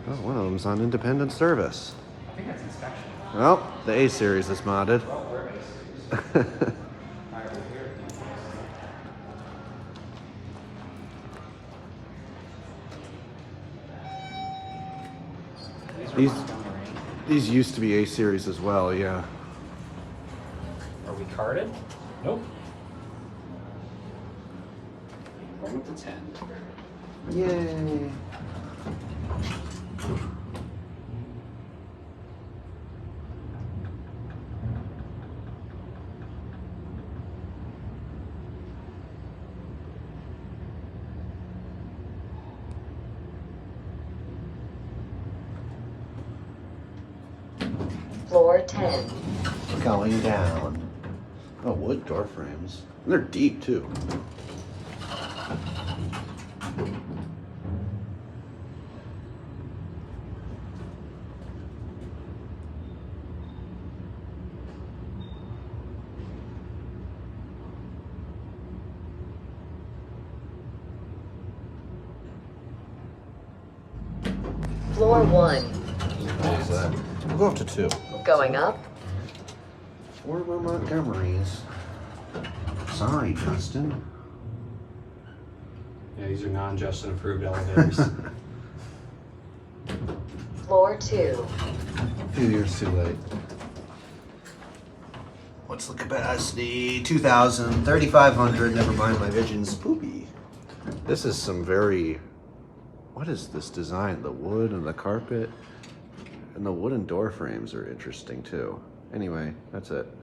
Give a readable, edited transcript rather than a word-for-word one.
Oh, one of them's on independent service. I think that's inspection. Well, the A series is modded. Well, we're A series. All right, we're here. These are Montgomery. These used to be A series as well, yeah. Are we carded? Nope. Going with the 10. Yay. Floor 10. Going down. Oh, wood door frames. And they're deep too. Floor 1. What is that? We'll go up to 2. Going up. 4 more Montgomerys. Sorry, Justin. Yeah, these are non-Justin approved elevators. Floor 2. A few years too late. What's the capacity? 2,000, 3,500. Never mind, my vision's poopy. This is some very... What is this design? The wood and the carpet? And the wooden door frames are interesting too. Anyway, that's it.